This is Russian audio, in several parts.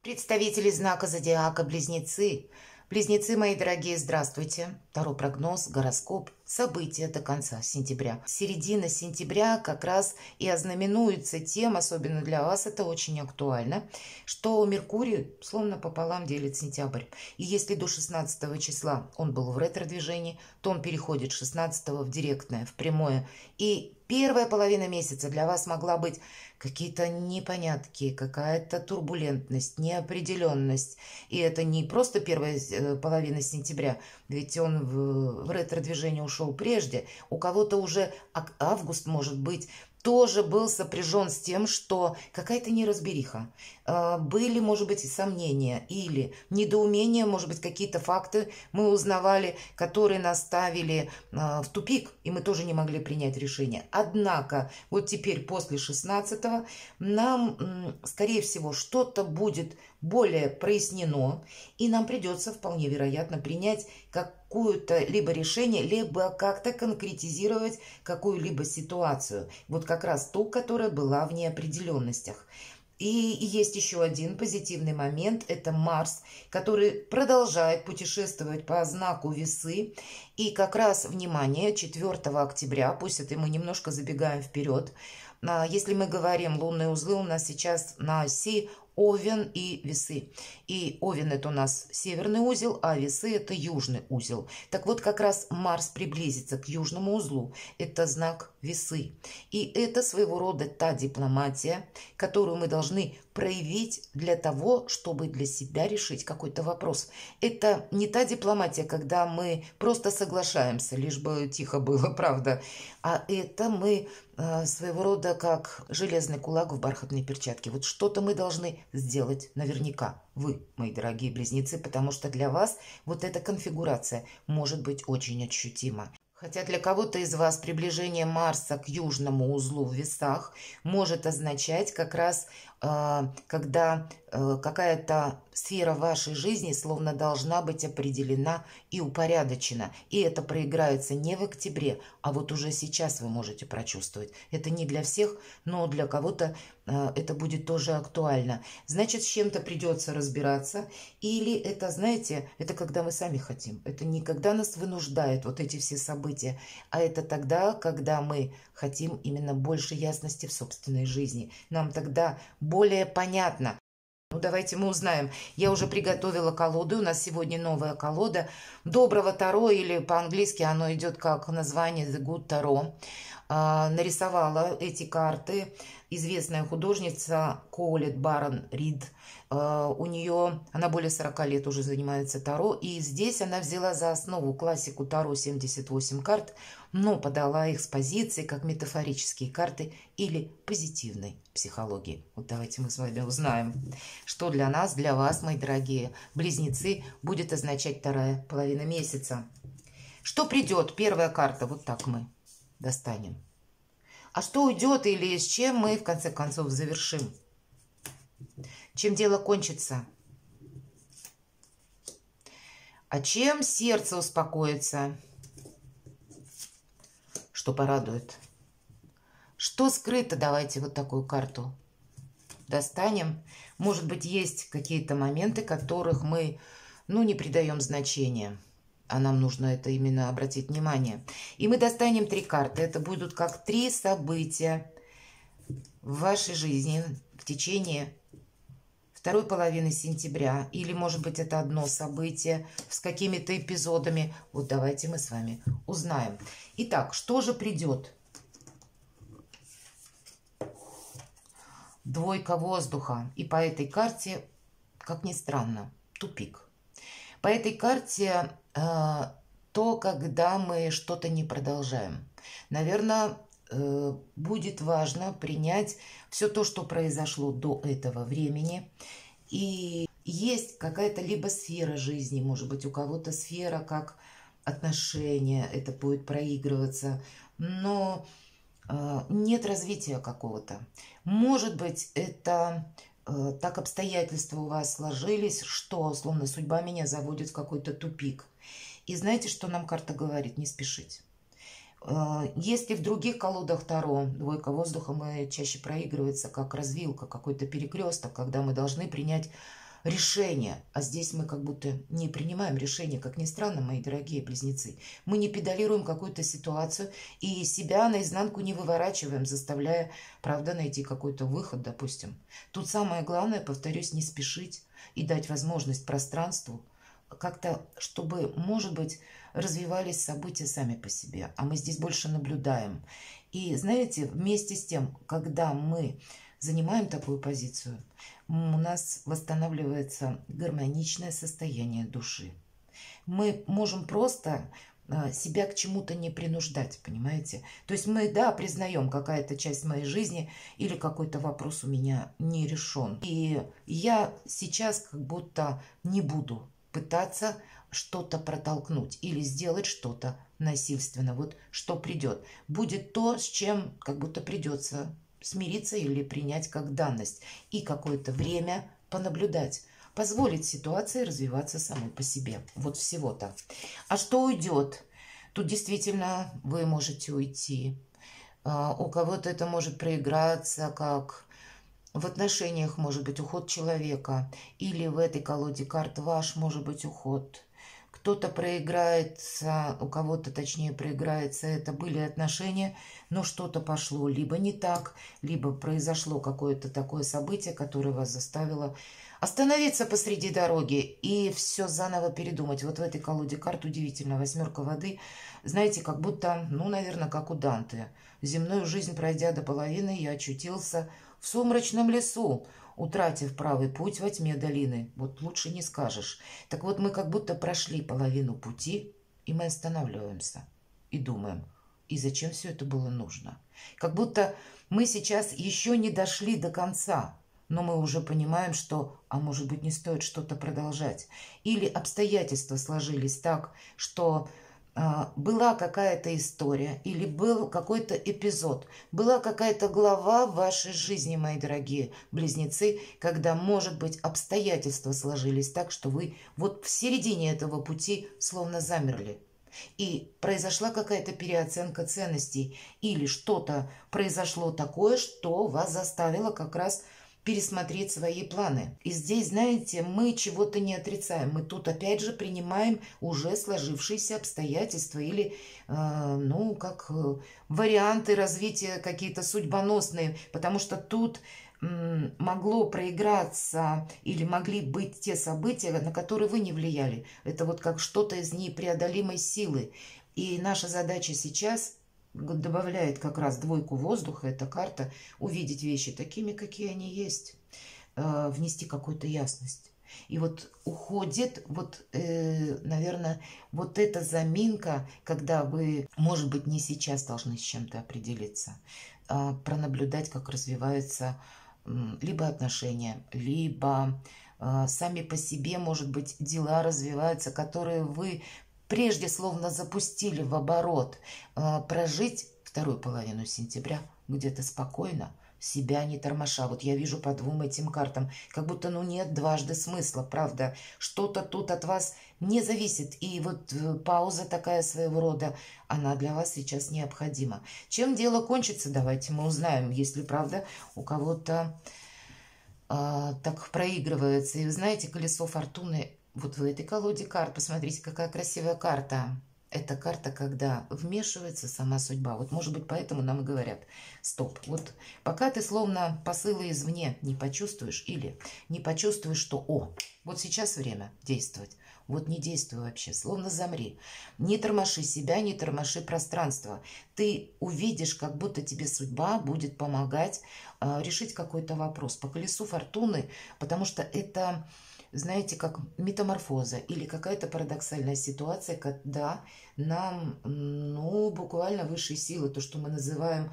Представители знака зодиака Близнецы. Близнецы, мои дорогие, здравствуйте. Второй прогноз, гороскоп, события до конца сентября. Середина сентября как раз и ознаменуется тем, особенно для вас это очень актуально, что Меркурий словно пополам делит сентябрь. И если до 16 числа он был в ретро-движении, то он переходит 16 в директное, в прямое. И первая половина месяца для вас могла быть какие-то непонятки, какая-то турбулентность, неопределенность. И это не просто первая половина сентября, ведь он в ретро-движение ушел прежде. У кого-то уже август, может быть, тоже был сопряжен с тем, что какая-то неразбериха. Были, может быть, и сомнения или недоумения, может быть, какие-то факты мы узнавали, которые нас ставили в тупик, и мы тоже не могли принять решение. Однако, вот теперь после 16-го нам, скорее всего, что-то будет более прояснено, и нам придется вполне вероятно принять какое-то либо решение, либо как-то конкретизировать какую-либо ситуацию. Вот как раз ту, которая была в неопределенностях. И есть еще один позитивный момент, это Марс, который продолжает путешествовать по знаку Весы. И как раз, внимание, 4 октября, пусть это мы немножко забегаем вперед, если мы говорим лунные узлы, у нас сейчас на оси Овен и Весы. И Овен это у нас северный узел, а Весы это южный узел. Так вот, как раз Марс приблизится к южному узлу. Это знак Весы. И это своего рода та дипломатия, которую мы должны проявить для того, чтобы для себя решить какой-то вопрос. Это не та дипломатия, когда мы просто соглашаемся, лишь бы тихо было, правда. А это мы своего рода как железный кулак в бархатной перчатке. Вот что-то мы должны сделать наверняка. Вы, мои дорогие близнецы, потому что для вас вот эта конфигурация может быть очень ощутима. Хотя для кого-то из вас приближение Марса к южному узлу в Весах может означать как раз, когда какая-то сфера вашей жизни словно должна быть определена и упорядочена. И это проиграется не в октябре, а вот уже сейчас вы можете прочувствовать. Это не для всех, но для кого-то это будет тоже актуально. Значит, с чем-то придется разбираться. Или это, знаете, это когда мы сами хотим. Это не когда нас вынуждают вот эти все события, а это тогда, когда мы хотим именно больше ясности в собственной жизни. Нам тогда более понятно. Ну, давайте мы узнаем. Я уже приготовила колоду. У нас сегодня новая колода Доброго Таро, или по-английски оно идет как название The Good Tarot. Нарисовала эти карты известная художница Колет Барон Рид. У нее, она более 40 лет уже занимается Таро. И здесь она взяла за основу классику Таро 78 карт, но подала их с позиции как метафорические карты или позитивной психологии. Вот давайте мы с вами узнаем, что для нас, для вас, мои дорогие близнецы, будет означать вторая половина месяца. Что придет? Первая карта. Вот так мы достанем. А что уйдет или с чем мы в конце концов завершим? Чем дело кончится? А чем сердце успокоится? Что порадует? Что скрыто? Давайте вот такую карту достанем. Может быть, есть какие-то моменты, которых мы, не придаем значения. А нам нужно это именно обратить внимание. И мы достанем 3 карты. Это будут как 3 события в вашей жизни в течение второй половины сентября. Или, может быть, это одно событие с какими-то эпизодами. Вот давайте мы с вами узнаем. Итак, что же придет? Двойка воздуха. И по этой карте, как ни странно, тупик. По этой карте то, когда мы что-то не продолжаем. Наверное, будет важно принять все то, что произошло до этого времени. И есть какая-то либо сфера жизни, может быть, у кого-то сфера как отношения, это будет проигрываться, но нет развития какого-то. Может быть, это так обстоятельства у вас сложились, что, словно судьба меня заводит в какой-то тупик. И знаете, что нам карта говорит? Не спешить. Если в других колодах Таро двойка воздуха мы чаще проигрывается как развилка, какой-то перекресток, когда мы должны принять решение. А здесь мы как будто не принимаем решение, как ни странно, мои дорогие близнецы. Мы не педалируем какую-то ситуацию и себя наизнанку не выворачиваем, заставляя, правда, найти какой-то выход, допустим. Тут самое главное, повторюсь, не спешить и дать возможность пространству как-то, чтобы, может быть, развивались события сами по себе. А мы здесь больше наблюдаем. И, знаете, вместе с тем, когда мы занимаем такую позицию, у нас восстанавливается гармоничное состояние души. Мы можем просто себя к чему-то не принуждать, понимаете? То есть мы, да, признаем, какая-то часть моей жизни или какой-то вопрос у меня не решен. И я сейчас как будто не буду пытаться что-то протолкнуть или сделать что-то насильственно. Вот что придет. Будет то, с чем как будто придется смириться или принять как данность. И какое-то время понаблюдать. Позволить ситуации развиваться самой по себе. Вот всего-то. А что уйдет? Тут действительно вы можете уйти. У кого-то это может проиграться, как в отношениях может быть уход человека. Или в этой колоде карт ваш может быть уход. Кто-то проиграется, у кого-то, точнее, проиграется, это были отношения, но что-то пошло либо не так, либо произошло какое-то такое событие, которое вас заставило остановиться посреди дороги и все заново передумать. Вот в этой колоде карт удивительно, восьмерка воды, знаете, как будто, ну, наверное, как у Данте. Земную жизнь пройдя до половины, я очутился в сумрачном лесу, утратив правый путь во тьме долины. Вот лучше не скажешь. Так вот, мы как будто прошли половину пути, и мы останавливаемся и думаем, и зачем все это было нужно? Как будто мы сейчас еще не дошли до конца, но мы уже понимаем, что, а может быть, не стоит что-то продолжать. Или обстоятельства сложились так, что была какая-то история или был какой-то эпизод, была какая-то глава в вашей жизни, мои дорогие близнецы, когда, может быть, обстоятельства сложились так, что вы вот в середине этого пути словно замерли. И произошла какая-то переоценка ценностей или что-то произошло такое, что вас заставило как раз пересмотреть свои планы. И здесь, знаете, мы чего-то не отрицаем. Мы тут опять же принимаем уже сложившиеся обстоятельства или, ну, как варианты развития какие-то судьбоносные, потому что тут могло проиграться или могли быть те события, на которые вы не влияли. Это вот как что-то из непреодолимой силы. И наша задача сейчас добавляет как раз двойку воздуха, эта карта, увидеть вещи такими, какие они есть, внести какую-то ясность. И вот уходит, вот, наверное, вот эта заминка, когда вы, может быть, не сейчас должны с чем-то определиться, а пронаблюдать, как развиваются либо отношения, либо сами по себе, может быть, дела развиваются, которые вы прежде словно запустили в оборот. Прожить вторую половину сентября где-то спокойно, себя не тормоша. Вот я вижу по двум этим картам, как будто, ну, нет дважды смысла, правда. Что-то тут от вас не зависит. И вот пауза такая своего рода, она для вас сейчас необходима. Чем дело кончится, давайте мы узнаем, если, правда, у кого-то так проигрывается. И вы знаете, колесо фортуны вот в этой колоде карт, посмотрите, какая красивая карта. Это карта, когда вмешивается сама судьба. Вот, может быть, поэтому нам и говорят, стоп, вот пока ты словно посылы извне не почувствуешь или не почувствуешь, что, о, вот сейчас время действовать. Вот не действуй вообще, словно замри. Не тормоши себя, не тормоши пространство. Ты увидишь, как будто тебе судьба будет помогать решить какой-то вопрос по колесу фортуны, потому что это, знаете, как метаморфоза или какая-то парадоксальная ситуация, когда нам, ну, буквально высшие силы, то, что мы называем,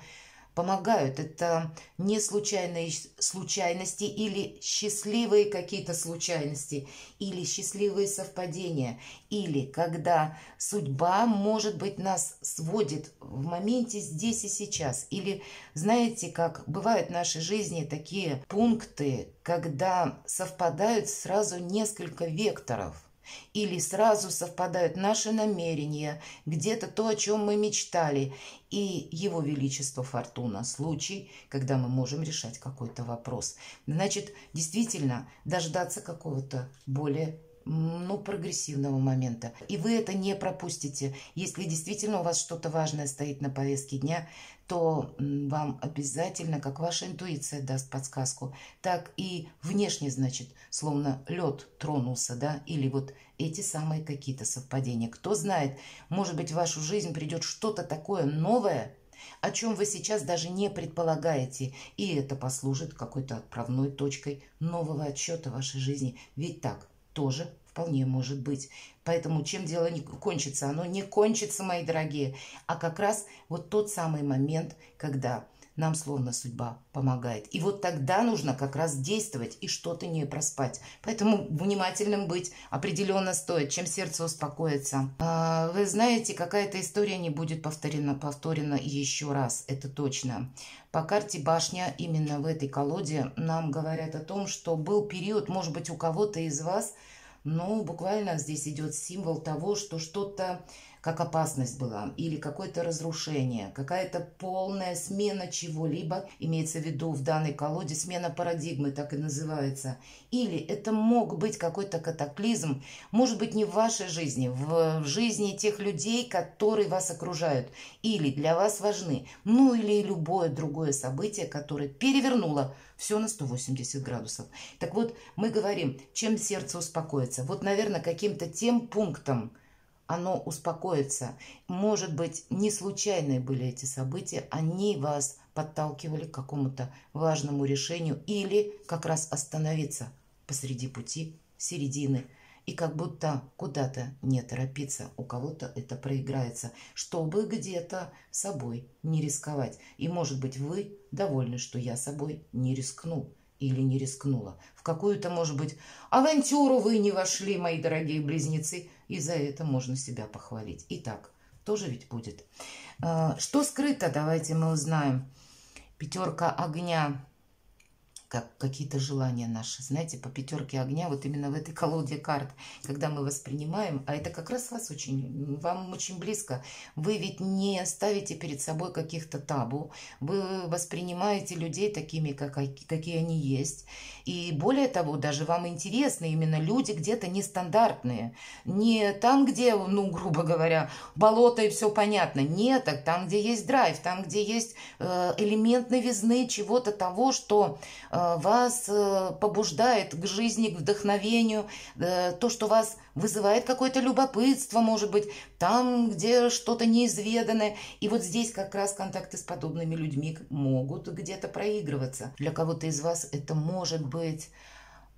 помогают. Это не случайные случайности или счастливые какие-то случайности, или счастливые совпадения, или когда судьба, может быть, нас сводит в моменте здесь и сейчас. Или, знаете, как бывают в нашей жизни такие пункты, когда совпадают сразу несколько векторов. или сразу совпадают наши намерения, где-то то, о чем мы мечтали, и Его Величество Фортуна, случай, когда мы можем решать какой-то вопрос. Значит, действительно, дождаться какого-то более прогрессивного момента. И вы это не пропустите. Если действительно у вас что-то важное стоит на повестке дня, то вам обязательно, как ваша интуиция даст подсказку, так и внешне, значит, словно лед тронулся, да, или вот эти самые какие-то совпадения. Кто знает, может быть, в вашу жизнь придет что-то такое новое, о чем вы сейчас даже не предполагаете, и это послужит какой-то отправной точкой нового отсчета вашей жизни. Ведь так тоже вполне может быть. Поэтому чем дело не кончится? Оно не кончится, мои дорогие, а как раз вот тот самый момент, когда нам словно судьба помогает. И вот тогда нужно как раз действовать и что-то не проспать. Поэтому внимательным быть определенно стоит, чем сердце успокоится. Вы знаете, какая-то история не будет повторена еще раз, это точно. По карте башня именно в этой колоде нам говорят о том, что был период, может быть, у кого-то из вас, буквально здесь идет символ того, что что-то как опасность была, или какое-то разрушение, какая-то полная смена чего-либо, имеется в виду в данной колоде смена парадигмы, так и называется. Или это мог быть какой-то катаклизм, может быть, не в вашей жизни, в жизни тех людей, которые вас окружают, или для вас важны, или любое другое событие, которое перевернуло все на 180 градусов. Так вот, мы говорим, чем сердце успокоится. Вот, наверное, каким-то тем пунктом оно успокоится. Может быть, не случайные были эти события, они вас подталкивали к какому-то важному решению или как раз остановиться посреди пути, середины, и как будто куда-то не торопиться, у кого-то это проиграется, чтобы где-то собой не рисковать. И, может быть, вы довольны, что я собой не рискну или не рискнула. В какую-то, может быть, авантюру вы не вошли, мои дорогие близнецы, и за это можно себя похвалить. Итак, тоже ведь будет. Что скрыто, давайте мы узнаем. Пятерка огня. Как какие-то желания наши. Знаете, по пятерке огня, вот именно в этой колоде карт, когда мы воспринимаем, а это как раз вам очень близко, вы ведь не ставите перед собой каких-то табу, вы воспринимаете людей такими, какие они есть. И более того, даже вам интересны именно люди где-то нестандартные. Не там, где, грубо говоря, болото и все понятно. Нет, так там, где есть драйв, там, где есть элемент новизны, чего-то того, что вас побуждает к жизни, к вдохновению, то, что вас вызывает какое-то любопытство, может быть, там, где что-то неизведанное. И вот здесь как раз контакты с подобными людьми могут где-то проигрываться. Для кого-то из вас это может быть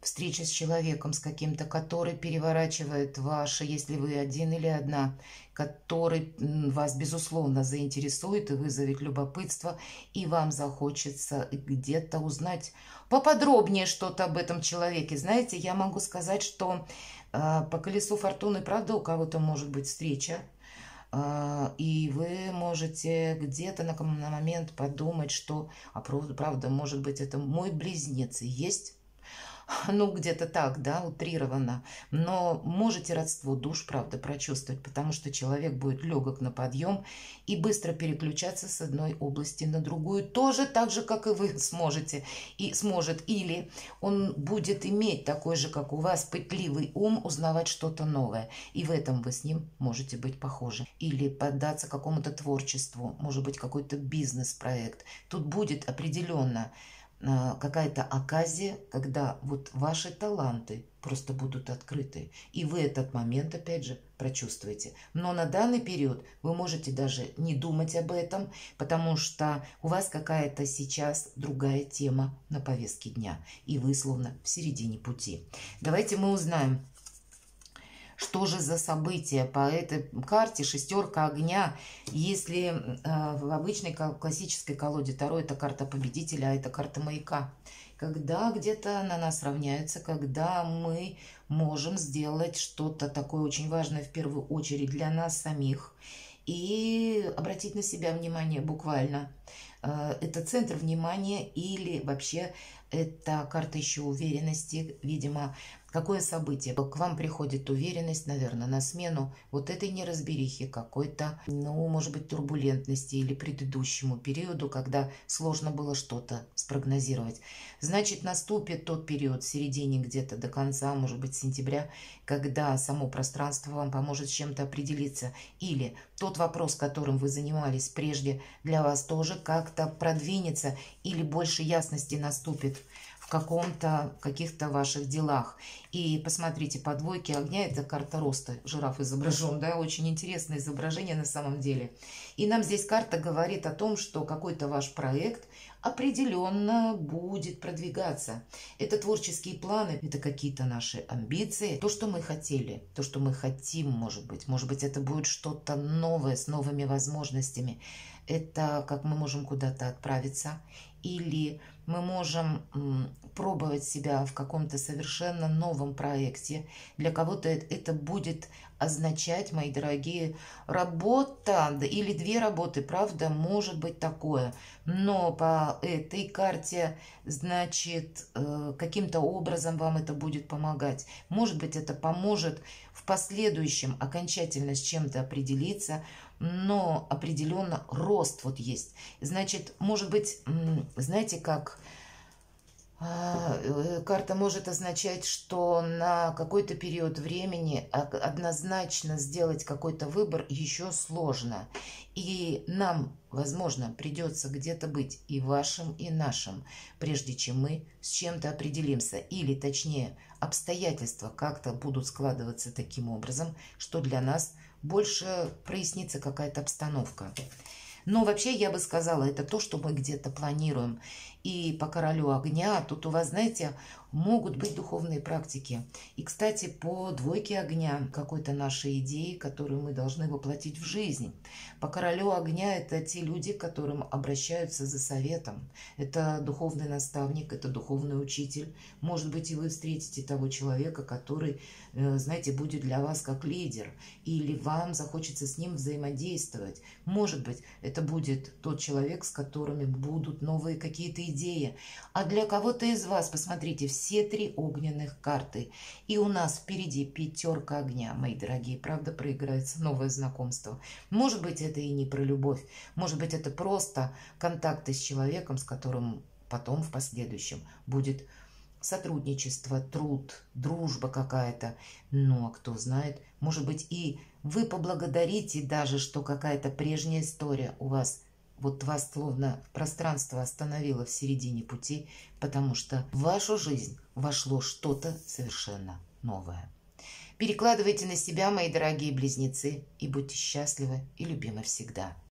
встреча с человеком, с каким-то, который переворачивает ваше, если вы один или одна, который вас, безусловно, заинтересует и вызовет любопытство, и вам захочется где-то узнать поподробнее что-то об этом человеке. Знаете, я могу сказать, что по колесу фортуны, правда, у кого-то может быть встреча, и вы можете где-то на момент подумать, что, правда, может быть, это мой близнец и есть. Где-то так, да, утрированно. Но можете родство душ, правда, прочувствовать, потому что человек будет легок на подъем и быстро переключаться с одной области на другую, тоже так же, как и вы сможете. И сможет, или он будет иметь такой же, как у вас, пытливый ум, узнавать что-то новое. И в этом вы с ним можете быть похожи. Или поддаться какому-то творчеству, может быть, какой-то бизнес-проект. Тут будет определенно какая-то оказия, когда вот ваши таланты просто будут открыты. И вы этот момент, опять же, прочувствуете. Но на данный период вы можете даже не думать об этом, потому что у вас какая-то сейчас другая тема на повестке дня. И вы словно в середине пути. Давайте мы узнаем, что же за события по этой карте шестерка огня, если в обычной классической колоде Таро это карта победителя, а это карта маяка. Когда где-то на нас равняются, когда мы можем сделать что-то такое очень важное в первую очередь для нас самих и обратить на себя внимание буквально. Это центр внимания или вообще Это карта еще уверенности, видимо, какое событие? К вам приходит уверенность, наверное, на смену вот этой неразберихи какой-то, ну, может быть, турбулентности или предыдущему периоду, когда сложно было что-то спрогнозировать. Значит, наступит тот период в середине где-то до конца, может быть, сентября, когда само пространство вам поможет с чем-то определиться. Или тот вопрос, которым вы занимались прежде, для вас тоже как-то продвинется или больше ясности наступит в каких-то ваших делах. И посмотрите, по двойке огня это карта роста. Жираф изображен, да, очень интересное изображение на самом деле. И нам здесь карта говорит о том, что какой-то ваш проект определенно будет продвигаться. Это творческие планы, это какие-то наши амбиции, то, что мы хотели, то, что мы хотим, может быть. Может быть, это будет что-то новое, с новыми возможностями. Это как мы можем куда-то отправиться, или мы можем пробовать себя в каком-то совершенно новом проекте. Для кого-то это будет означать, мои дорогие, работа, да, или две работы, правда, может быть такое. Но по этой карте, значит, каким-то образом вам это будет помогать. Может быть, это поможет в последующем окончательно с чем-то определиться, но определенно рост вот есть. Значит, может быть, знаете, как карта может означать, что на какой-то период времени однозначно сделать какой-то выбор еще сложно. И нам, возможно, придется где-то быть и вашим, и нашим, прежде чем мы с чем-то определимся. Или, точнее, обстоятельства как-то будут складываться таким образом, что для нас больше прояснится какая-то обстановка. Но вообще я бы сказала, это то, что мы где-то планируем. И по королю огня тут у вас, знаете, могут быть духовные практики. И, кстати, по двойке огня какой-то нашей идеи, которую мы должны воплотить в жизнь. По королю огня это те люди, к которым обращаются за советом. Это духовный наставник, это духовный учитель. Может быть, и вы встретите того человека, который, знаете, будет для вас как лидер. Или вам захочется с ним взаимодействовать. Может быть, это будет тот человек, с которыми будут новые какие-то идеи. А для кого-то из вас, посмотрите, все три огненных карты. И у нас впереди пятерка огня, мои дорогие. Правда, проиграется новое знакомство. Может быть, это и не про любовь. Может быть, это просто контакты с человеком, с которым потом в последующем будет сотрудничество, труд, дружба какая-то. Ну, а кто знает, может быть, и вы поблагодарите даже, что какая-то прежняя история у вас, вот вас словно пространство остановило в середине пути, потому что в вашу жизнь вошло что-то совершенно новое. Перекладывайте на себя, мои дорогие близнецы, и будьте счастливы и любимы всегда.